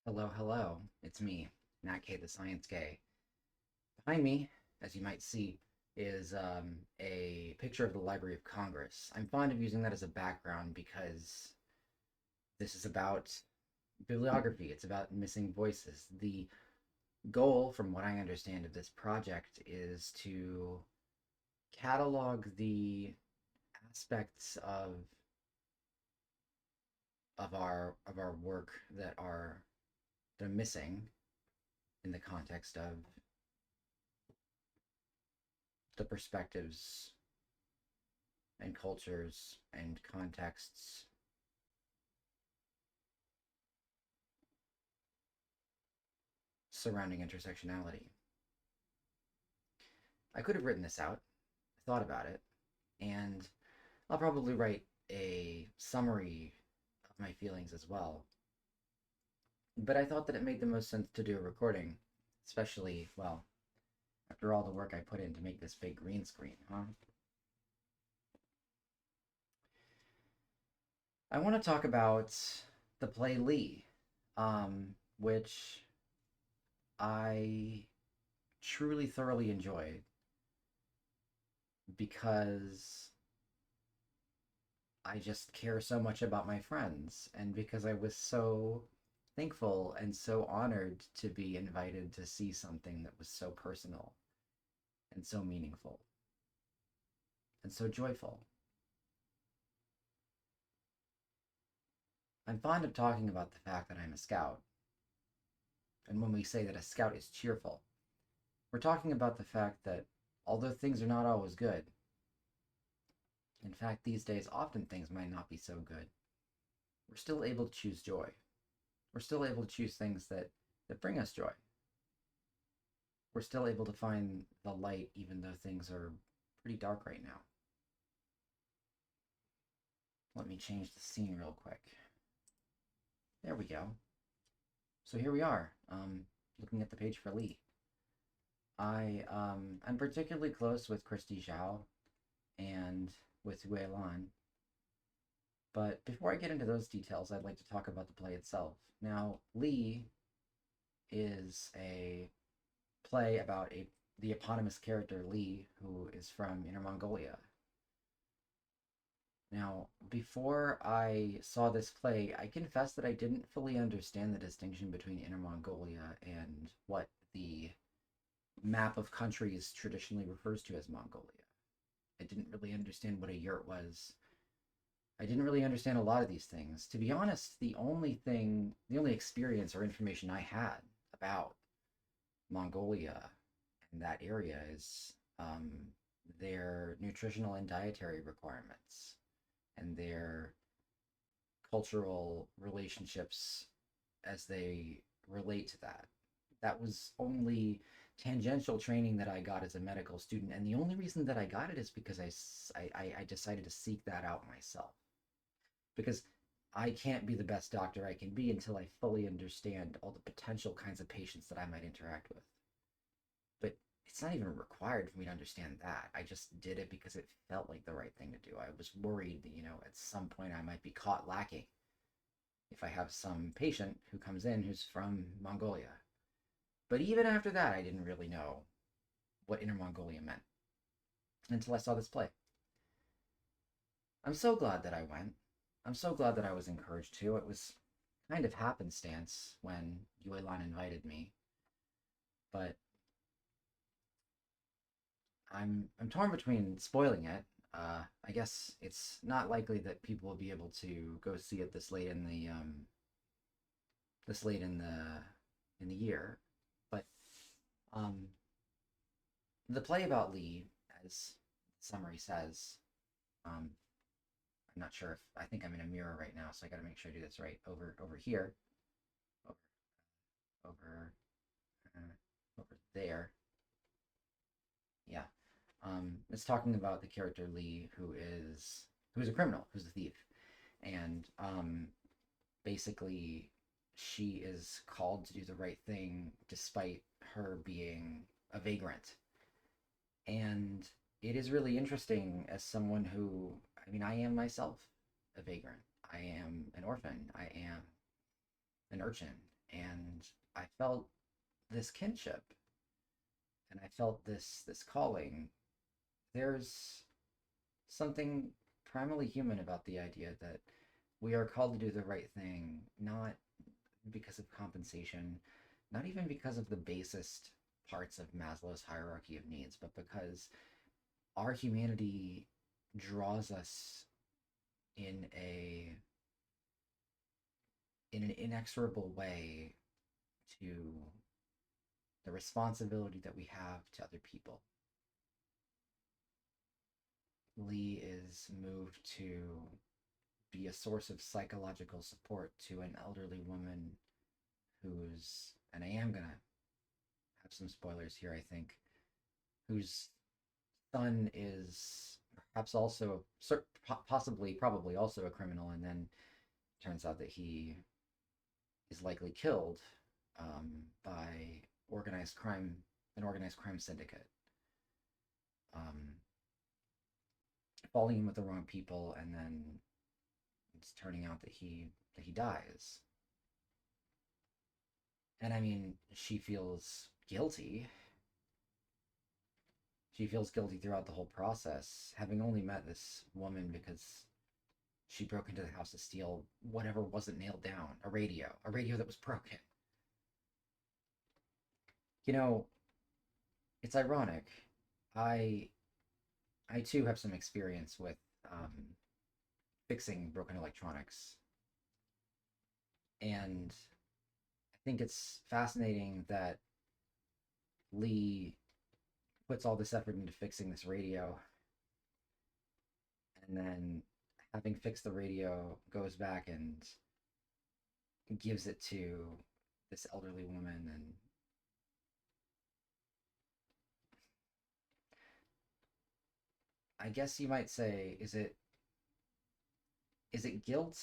Hello, hello. It's me, Nat K, the Science Gay. Behind me, as you might see, is a picture of the Library of Congress. I'm fond of using that as a background because this is about bibliography. It's about missing voices. The goal, from what I understand of this project, is to catalog the aspects of our work that are missing in the context of the perspectives and cultures and contexts surrounding intersectionality. I could have written this out, I thought about it, and I'll probably write a summary of my feelings as well. But I thought that it made the most sense to do a recording, especially, well, after all the work I put in to make this big green screen, huh? I want to talk about the play Lee, which I truly thoroughly enjoyed because I just care so much about my friends and because I was so thankful and so honored to be invited to see something that was so personal and so meaningful and so joyful. I'm fond of talking about the fact that I'm a scout. And when we say that a scout is cheerful, we're talking about the fact that although things are not always good, in fact, these days often things might not be so good, we're still able to choose joy. We're still able to choose things that bring us joy. We're still able to find the light even though things are pretty dark right now. Let me change the scene real quick. There we go. So here we are, looking at the page for Lee. I'm particularly close with Christy Zhao and with Wei Lan. But before I get into those details, I'd like to talk about the play itself. Now, Lee is a play about the eponymous character Lee, who is from Inner Mongolia. Now, before I saw this play, I confess that I didn't fully understand the distinction between Inner Mongolia and what the map of countries traditionally refers to as Mongolia. I didn't really understand what a yurt was. I didn't really understand a lot of these things. To be honest, the only experience or information I had about Mongolia and that area is their nutritional and dietary requirements and their cultural relationships as they relate to that. That was only tangential training that I got as a medical student, and the only reason that I got it is because I decided to seek that out myself. Because I can't be the best doctor I can be until I fully understand all the potential kinds of patients that I might interact with. But it's not even required for me to understand that. I just did it because it felt like the right thing to do. I was worried that, at some point I might be caught lacking if I have some patient who comes in who's from Mongolia. But even after that, I didn't really know what Inner Mongolia meant until I saw this play. I'm so glad that I went. I'm so glad that I was encouraged to. It was kind of happenstance when Yue Lan invited me, but I'm torn between spoiling it. I guess it's not likely that people will be able to go see it this late in the year, but um, the play about Lee, as the summary says, I'm not sure if I think I'm in a mirror right now, so I got to make sure I do this right. Over here, over over over there. Yeah, it's talking about the character Lee, who is a criminal, who's a thief, and basically she is called to do the right thing despite her being a vagrant. And it is really interesting as someone who, I mean, I am myself a vagrant. I am an orphan. I am an urchin. and I felt this kinship, and I felt this calling. There's something primarily human about the idea that we are called to do the right thing, not because of compensation, not even because of the basest parts of Maslow's hierarchy of needs, but because our humanity draws us in a in an inexorable way to the responsibility that we have to other people. Lee is moved to be a source of psychological support to an elderly woman who's, and I am going to have some spoilers here, I think, whose son is perhaps also, possibly, probably also a criminal, and then turns out that he is likely killed by organized crime, an organized crime syndicate, um, falling in with the wrong people, and then it's turning out that he dies. And I mean, she feels guilty. She feels guilty throughout the whole process, having only met this woman because she broke into the house to steal whatever wasn't nailed down, a radio that was broken. You know, it's ironic. I I too have some experience with fixing broken electronics, and I think it's fascinating that Lee puts all this effort into fixing this radio, and then having fixed the radio, goes back and gives it to this elderly woman. And I guess you might say, is it guilt?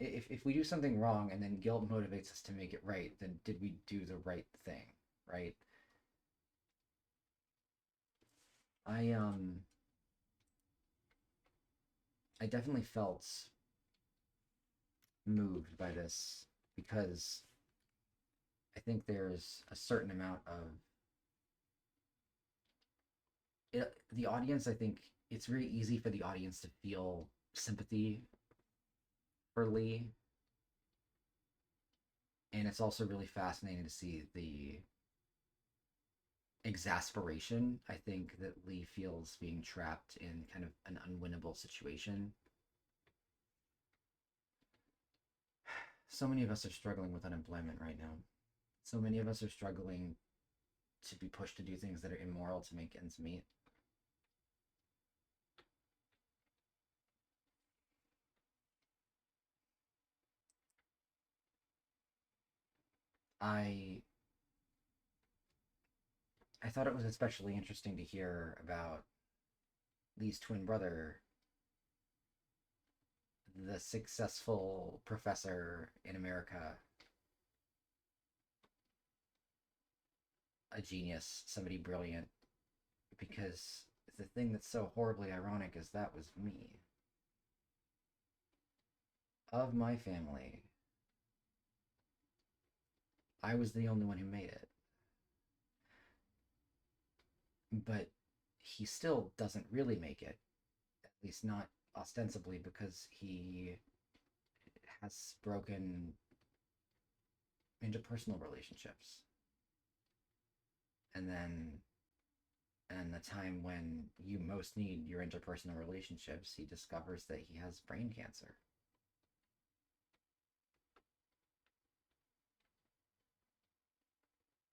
If we do something wrong and then guilt motivates us to make it right, then did we do the right thing, right? I um I definitely felt moved by this because I think there's a certain amount of the audience. I think it's very easy for the audience to feel sympathy for Lee, and it's also really fascinating to see the exasperation I think that Lee feels being trapped in kind of an unwinnable situation. So many of us are struggling with unemployment right now. So many of us are struggling to be pushed to do things that are immoral to make ends meet. I I thought it was especially interesting to hear about Lee's twin brother, the successful professor in America, a genius, somebody brilliant, because the thing that's so horribly ironic is that was me. Of my family, I was the only one who made it. But he still doesn't really make it, at least not ostensibly, because he has broken interpersonal relationships. And then, and the time when you most need your interpersonal relationships, he discovers that he has brain cancer.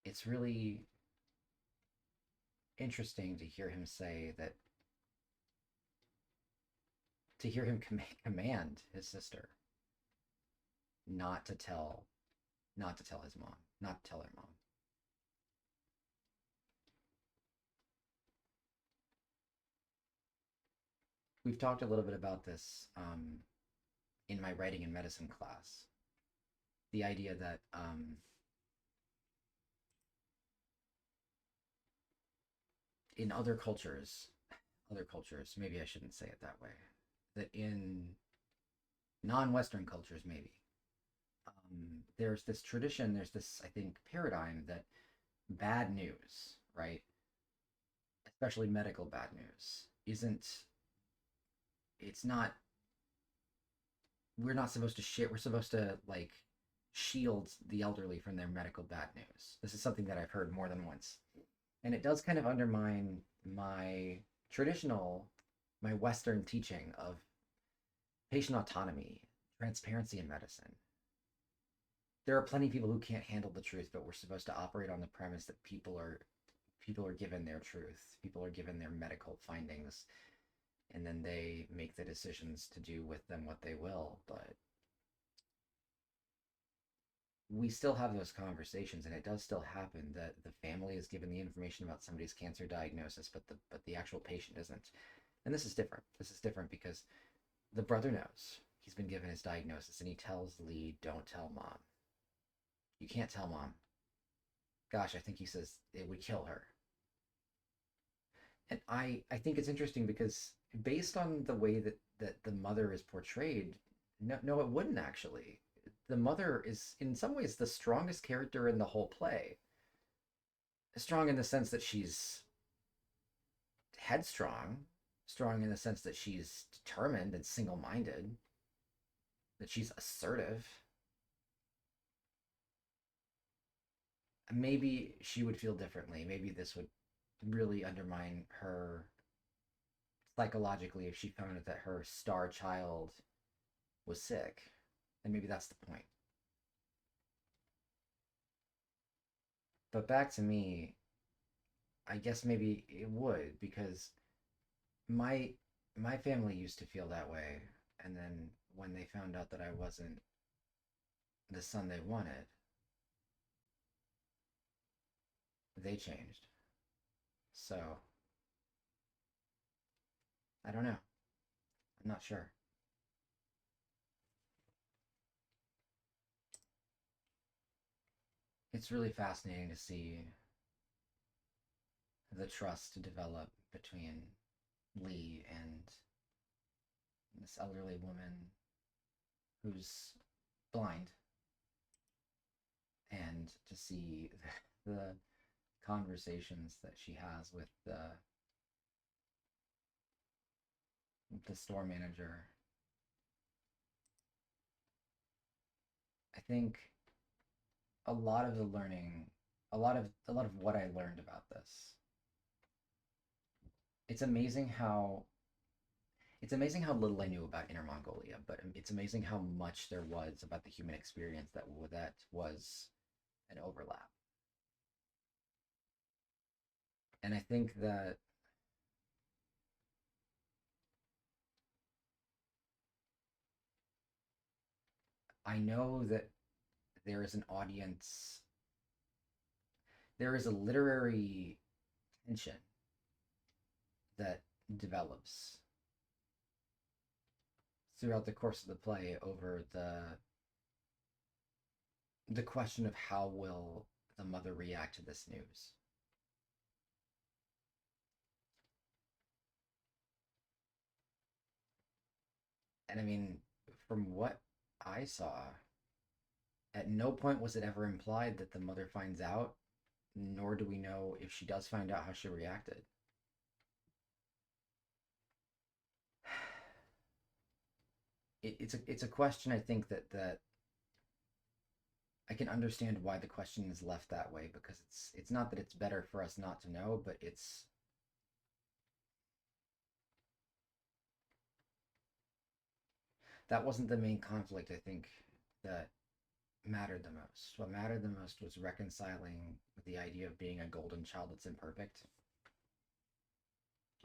It's really interesting to hear him say that, to hear him command his sister not to tell, not to tell his mom, not to tell her mom. We've talked a little bit about this in my writing and medicine class. The idea that in other cultures, maybe I shouldn't say it that way, that in non-Western cultures, maybe, there's this tradition, there's this, I think, paradigm that bad news, right, especially medical bad news, isn't, it's not, we're not supposed to shit, we're supposed to like shield the elderly from their medical bad news. This is something that I've heard more than once. And it does kind of undermine my traditional, my Western teaching of patient autonomy, transparency in medicine. There are plenty of people who can't handle the truth, but we're supposed to operate on the premise that people are given their truth, people are given their medical findings, and then they make the decisions to do with them what they will. But we still have those conversations, and it does still happen that the family is given the information about somebody's cancer diagnosis, but the actual patient isn't. And this is different. This is different because the brother knows he's been given his diagnosis, and he tells Lee, "Don't tell mom. You can't tell mom." Gosh, I think he says it would kill her. And I think it's interesting because based on the way that the mother is portrayed, no, it wouldn't actually. The mother is in some ways the strongest character in the whole play. Strong in the sense that she's headstrong, strong in the sense that she's determined and single-minded, that she's assertive. Maybe she would feel differently. Maybe this would really undermine her psychologically if she found out that her star child was sick. And maybe that's the point. But back to me, I guess maybe it would because my my family used to feel that way, and then when they found out that I wasn't the son they wanted, they changed. So, I don't know. I'm not sure. It's really fascinating to see the trust to develop between Lee and this elderly woman who's blind, and to see the conversations that she has with the store manager. I think a lot of the learning, a lot of what I learned about this, it's amazing how it's amazing how little I knew about Inner Mongolia, but it's amazing how much there was about the human experience that was an overlap. And I think that I know that there is an audience, there is a literary tension that develops throughout the course of the play over the question of how will the mother react to this news. And I mean, from what I saw, at no point was it ever implied that the mother finds out, nor do we know if she does find out how she reacted. It's a question I think that I can understand why the question is left that way, because it's not that it's better for us not to know, but it's that wasn't the main conflict I think that mattered the most. What mattered the most was reconciling with the idea of being a golden child that's imperfect,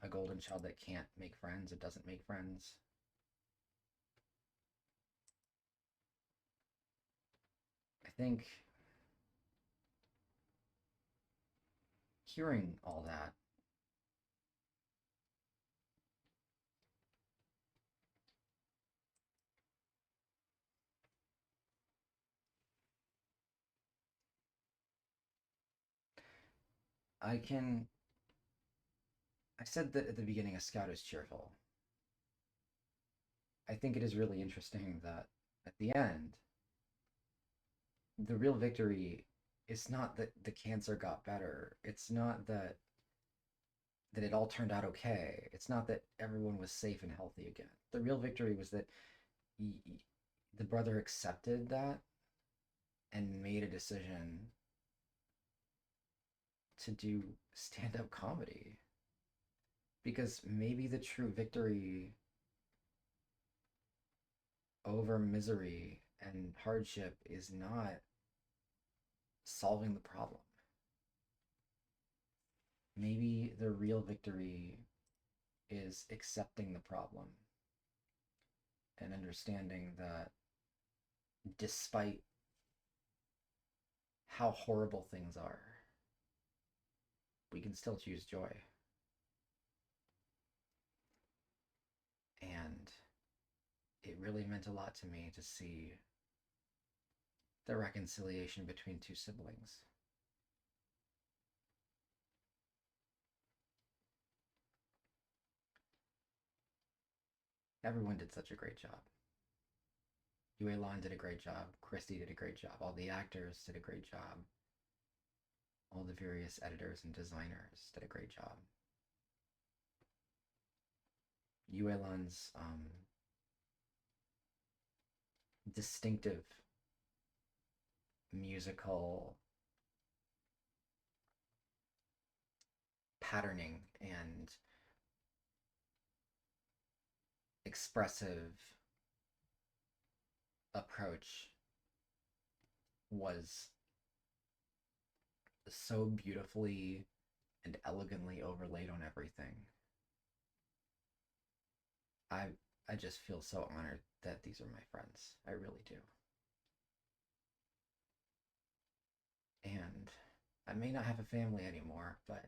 a golden child that can't make friends, it doesn't make friends. I think hearing all that, I can. I said that at the beginning, a scout is cheerful. I think it is really interesting that at the end, the real victory is not that the cancer got better. It's not that it all turned out okay. It's not that everyone was safe and healthy again. The real victory was that he, the brother accepted that and made a decision to do stand-up comedy. Because maybe the true victory over misery and hardship is not solving the problem. Maybe the real victory is accepting the problem and understanding that despite how horrible things are, we can still choose joy. And it really meant a lot to me to see the reconciliation between two siblings. Everyone did such a great job. Yue Lan did a great job. Christy did a great job. All the actors did a great job. All the various editors and designers did a great job. Yue Lan's distinctive musical patterning and expressive approach was so beautifully and elegantly overlaid on everything. I I just feel so honored that these are my friends. I really do. And I may not have a family anymore, but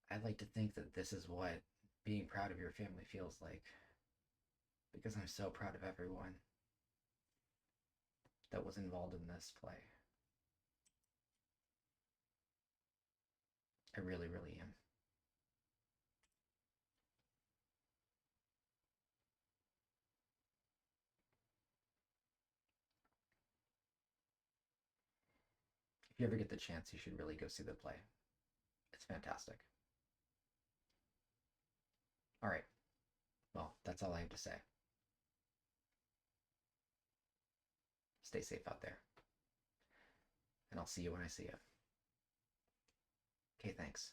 I like to think that this is what being proud of your family feels like, because I'm so proud of everyone that was involved in this play. I really, really am. If you ever get the chance, you should really go see the play. It's fantastic. All right. Well, that's all I have to say. Stay safe out there. And I'll see you when I see you. Okay, thanks.